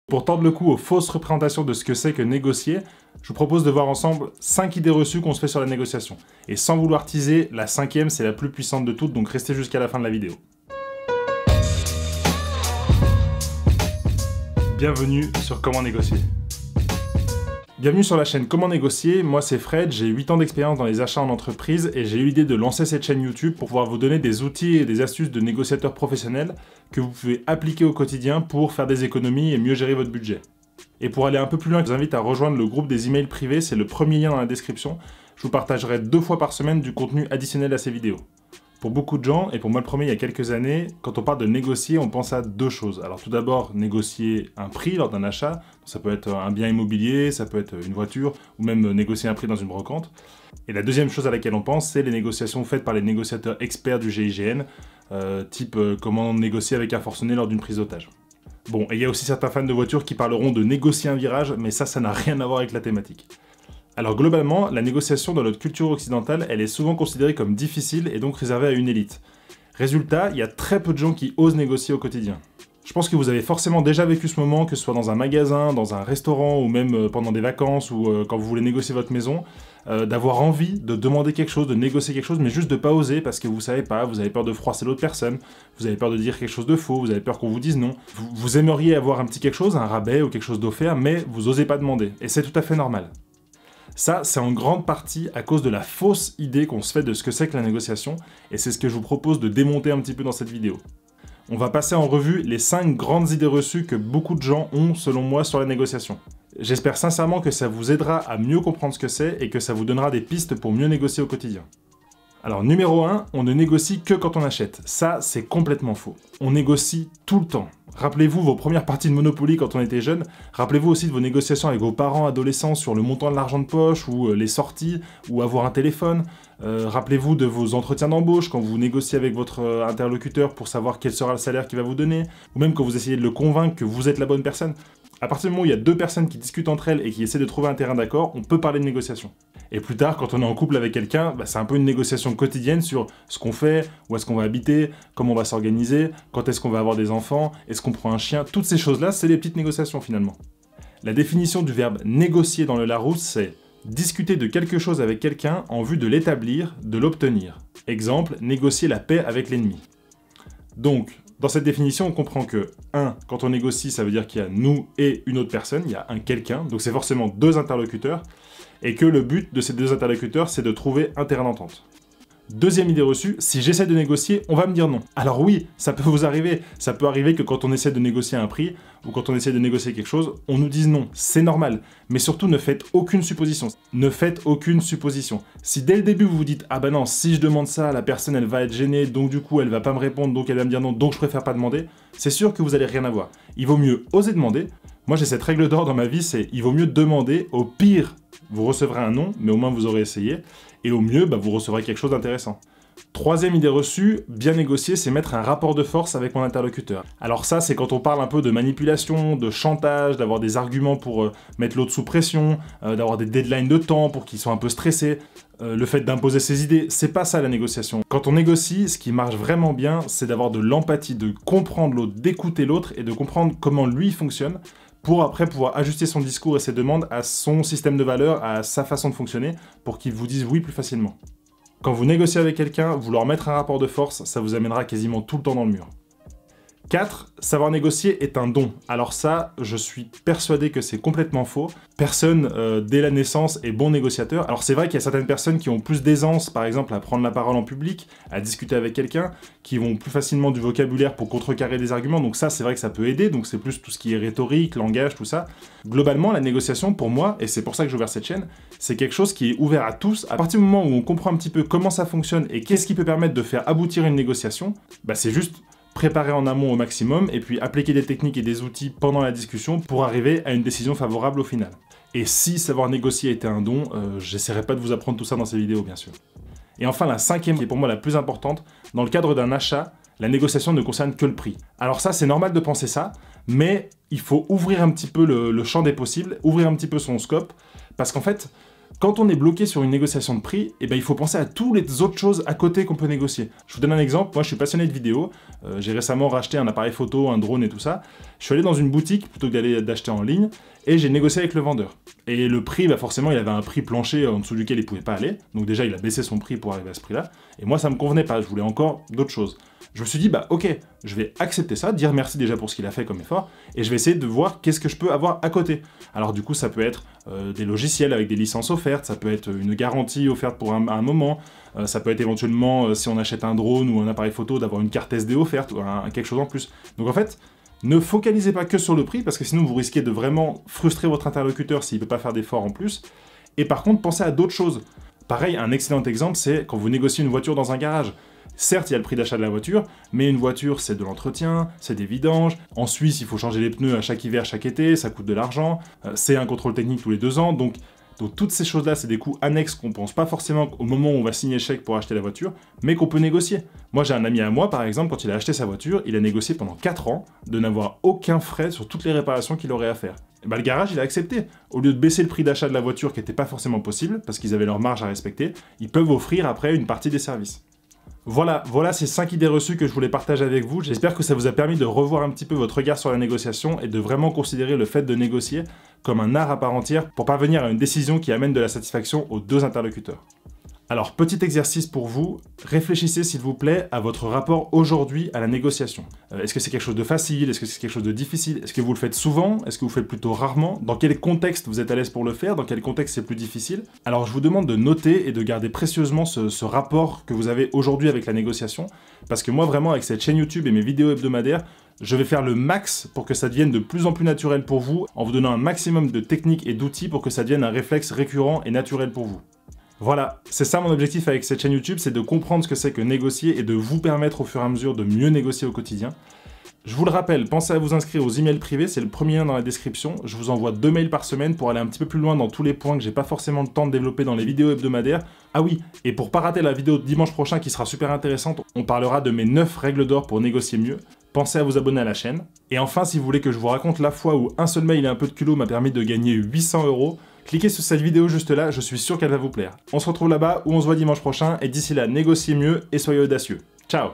Pour tordre le cou aux fausses représentations de ce que c'est que négocier, je vous propose de voir ensemble 5 idées reçues qu'on se fait sur la négociation. Et sans vouloir teaser, la 5e c'est la plus puissante de toutes, donc restez jusqu'à la fin de la vidéo. Bienvenue sur Comment négocier. Bienvenue sur la chaîne Comment négocier, moi c'est Fred, j'ai 8 ans d'expérience dans les achats en entreprise et j'ai eu l'idée de lancer cette chaîne YouTube pour pouvoir vous donner des outils et des astuces de négociateurs professionnels que vous pouvez appliquer au quotidien pour faire des économies et mieux gérer votre budget. Et pour aller un peu plus loin, je vous invite à rejoindre le groupe des emails privés, c'est le premier lien dans la description. Je vous partagerai 2 fois par semaine du contenu additionnel à ces vidéos. Pour beaucoup de gens, et pour moi le premier il y a quelques années, quand on parle de négocier, on pense à 2 choses. Alors tout d'abord, négocier un prix lors d'un achat, ça peut être un bien immobilier, ça peut être une voiture, ou même négocier un prix dans une brocante. Et la deuxième chose à laquelle on pense, c'est les négociations faites par les négociateurs experts du GIGN, type comment négocier avec un forcené lors d'une prise d'otage. Bon, et il y a aussi certains fans de voitures qui parleront de négocier un virage, mais ça n'a rien à voir avec la thématique. Alors globalement, la négociation dans notre culture occidentale, elle est souvent considérée comme difficile et donc réservée à une élite. Résultat, il y a très peu de gens qui osent négocier au quotidien. Je pense que vous avez forcément déjà vécu ce moment, que ce soit dans un magasin, dans un restaurant, ou même pendant des vacances, ou quand vous voulez négocier votre maison, d'avoir envie de demander quelque chose, de négocier quelque chose, mais juste de pas oser, parce que vous savez pas, vous avez peur de froisser l'autre personne, vous avez peur de dire quelque chose de faux, vous avez peur qu'on vous dise non. Vous aimeriez avoir un petit quelque chose, un rabais ou quelque chose d'offert, mais vous osez pas demander, et c'est tout à fait normal. Ça, c'est en grande partie à cause de la fausse idée qu'on se fait de ce que c'est que la négociation, et c'est ce que je vous propose de démonter un petit peu dans cette vidéo. On va passer en revue les 5 grandes idées reçues que beaucoup de gens ont, selon moi, sur la négociation. J'espère sincèrement que ça vous aidera à mieux comprendre ce que c'est, et que ça vous donnera des pistes pour mieux négocier au quotidien. Alors numéro 1, on ne négocie que quand on achète. Ça, c'est complètement faux. On négocie tout le temps. Rappelez-vous vos premières parties de Monopoly quand on était jeune. Rappelez-vous aussi de vos négociations avec vos parents adolescents sur le montant de l'argent de poche, ou les sorties, ou avoir un téléphone. Rappelez-vous de vos entretiens d'embauche quand vous négociez avec votre interlocuteur pour savoir quel sera le salaire qu'il va vous donner, ou même quand vous essayez de le convaincre que vous êtes la bonne personne. À partir du moment où il y a 2 personnes qui discutent entre elles et qui essaient de trouver un terrain d'accord, on peut parler de négociation. Et plus tard, quand on est en couple avec quelqu'un, c'est un peu une négociation quotidienne sur ce qu'on fait, où est-ce qu'on va habiter, comment on va s'organiser, quand est-ce qu'on va avoir des enfants, est-ce qu'on prend un chien, toutes ces choses-là, c'est des petites négociations finalement. La définition du verbe négocier dans le Larousse, c'est discuter de quelque chose avec quelqu'un en vue de l'établir, de l'obtenir. Exemple, négocier la paix avec l'ennemi. Donc, dans cette définition, on comprend que 1. Quand on négocie, ça veut dire qu'il y a nous et une autre personne, il y a un quelqu'un, donc c'est forcément 2 interlocuteurs, et que le but de ces 2 interlocuteurs, c'est de trouver un terrain d'entente. Deuxième idée reçue, si j'essaie de négocier, on va me dire non. Alors oui, ça peut vous arriver. Ça peut arriver que quand on essaie de négocier un prix, ou quand on essaie de négocier quelque chose, on nous dise non. C'est normal. Mais surtout, ne faites aucune supposition. Ne faites aucune supposition. Si dès le début, vous vous dites « Ah bah non, si je demande ça, la personne, elle va être gênée, donc du coup, elle va pas me répondre, donc elle va me dire non, donc je préfère pas demander », c'est sûr que vous allez rien avoir. Il vaut mieux oser demander. Moi, j'ai cette règle d'or dans ma vie, c'est il vaut mieux demander. Au pire, vous recevrez un non, mais au moins vous aurez essayé. Et au mieux, vous recevrez quelque chose d'intéressant. Troisième idée reçue, bien négocier, c'est mettre un rapport de force avec mon interlocuteur. Alors ça, c'est quand on parle un peu de manipulation, de chantage, d'avoir des arguments pour mettre l'autre sous pression, d'avoir des deadlines de temps pour qu'ils soient un peu stressés, le fait d'imposer ses idées, c'est pas ça la négociation. Quand on négocie, ce qui marche vraiment bien, c'est d'avoir de l'empathie, de comprendre l'autre, d'écouter l'autre et de comprendre comment lui fonctionne, pour après pouvoir ajuster son discours et ses demandes à son système de valeurs, à sa façon de fonctionner, pour qu'il vous dise oui plus facilement. Quand vous négociez avec quelqu'un, vouloir mettre un rapport de force, ça vous amènera quasiment tout le temps dans le mur. 4. Savoir négocier est un don. Alors ça, je suis persuadé que c'est complètement faux. Personne, dès la naissance, est bon négociateur. Alors c'est vrai qu'il y a certaines personnes qui ont plus d'aisance, par exemple, à prendre la parole en public, à discuter avec quelqu'un, qui vont plus facilement du vocabulaire pour contrecarrer des arguments. Donc ça, c'est vrai que ça peut aider. Donc c'est plus tout ce qui est rhétorique, langage, tout ça. Globalement, la négociation, pour moi, et c'est pour ça que j'ai ouvert cette chaîne, c'est quelque chose qui est ouvert à tous. À partir du moment où on comprend un petit peu comment ça fonctionne et qu'est-ce qui peut permettre de faire aboutir une négociation, c'est juste préparer en amont au maximum et puis appliquer des techniques et des outils pendant la discussion pour arriver à une décision favorable au final. Et si savoir négocier était un don, j'essaierai pas de vous apprendre tout ça dans ces vidéos bien sûr. Et enfin la 5e qui est pour moi la plus importante, dans le cadre d'un achat, la négociation ne concerne que le prix. Alors ça c'est normal de penser ça, mais il faut ouvrir un petit peu le champ des possibles, ouvrir un petit peu son scope, parce qu'en fait, Quand on est bloqué sur une négociation de prix, eh ben, il faut penser à toutes les autres choses à côté qu'on peut négocier. Je vous donne un exemple, moi je suis passionné de vidéo, j'ai récemment racheté un appareil photo, un drone et tout ça. Je suis allé dans une boutique plutôt que d'acheter en ligne et j'ai négocié avec le vendeur. Et le prix, bah forcément il avait un prix plancher en dessous duquel il pouvait pas aller, donc déjà il a baissé son prix pour arriver à ce prix-là, et moi ça me convenait pas, je voulais encore d'autres choses. Je me suis dit, bah ok, je vais accepter ça, dire merci déjà pour ce qu'il a fait comme effort, et je vais essayer de voir qu'est-ce que je peux avoir à côté. Alors du coup, ça peut être des logiciels avec des licences offertes, ça peut être une garantie offerte pour un moment, ça peut être éventuellement, si on achète un drone ou un appareil photo, d'avoir une carte SD offerte, ou quelque chose en plus. Donc en fait, ne focalisez pas que sur le prix, parce que sinon vous risquez de vraiment frustrer votre interlocuteur s'il ne peut pas faire d'efforts en plus, et par contre, pensez à d'autres choses. Pareil, un excellent exemple, c'est quand vous négociez une voiture dans un garage. Certes, il y a le prix d'achat de la voiture, mais une voiture, c'est de l'entretien, c'est des vidanges. En Suisse, il faut changer les pneus à chaque hiver, chaque été, ça coûte de l'argent. C'est un contrôle technique tous les 2 ans. Donc toutes ces choses-là, c'est des coûts annexes qu'on pense pas forcément au moment où on va signer le chèque pour acheter la voiture, mais qu'on peut négocier. Moi, j'ai un ami à moi, par exemple, quand il a acheté sa voiture, il a négocié pendant 4 ans de n'avoir aucun frais sur toutes les réparations qu'il aurait à faire. Et bah, le garage, il a accepté. Au lieu de baisser le prix d'achat de la voiture, qui n'était pas forcément possible, parce qu'ils avaient leur marge à respecter, ils peuvent offrir après une partie des services. Voilà ces 5 idées reçues que je voulais partager avec vous. J'espère que ça vous a permis de revoir un petit peu votre regard sur la négociation et de vraiment considérer le fait de négocier comme un art à part entière pour parvenir à une décision qui amène de la satisfaction aux 2 interlocuteurs. Alors, petit exercice pour vous, réfléchissez s'il vous plaît à votre rapport aujourd'hui à la négociation. Est-ce que c'est quelque chose de facile? Est-ce que c'est quelque chose de difficile? Est-ce que vous le faites souvent? Est-ce que vous le faites plutôt rarement? Dans quel contexte vous êtes à l'aise pour le faire? Dans quel contexte c'est plus difficile? Alors, je vous demande de noter et de garder précieusement ce rapport que vous avez aujourd'hui avec la négociation, parce que moi, vraiment, avec cette chaîne YouTube et mes vidéos hebdomadaires, je vais faire le max pour que ça devienne de plus en plus naturel pour vous, en vous donnant un maximum de techniques et d'outils pour que ça devienne un réflexe récurrent et naturel pour vous. Voilà, c'est ça mon objectif avec cette chaîne YouTube, c'est de comprendre ce que c'est que négocier et de vous permettre au fur et à mesure de mieux négocier au quotidien. Je vous le rappelle, pensez à vous inscrire aux emails privés, c'est le premier lien dans la description. Je vous envoie 2 mails par semaine pour aller un petit peu plus loin dans tous les points que j'ai pas forcément le temps de développer dans les vidéos hebdomadaires. Ah oui, et pour pas rater la vidéo de dimanche prochain qui sera super intéressante, on parlera de mes 9 règles d'or pour négocier mieux. Pensez à vous abonner à la chaîne. Et enfin, si vous voulez que je vous raconte la fois où un seul mail et un peu de culot m'a permis de gagner 800 €, cliquez sur cette vidéo juste là, je suis sûr qu'elle va vous plaire. On se retrouve là-bas ou on se voit dimanche prochain, et d'ici là, négociez mieux et soyez audacieux. Ciao!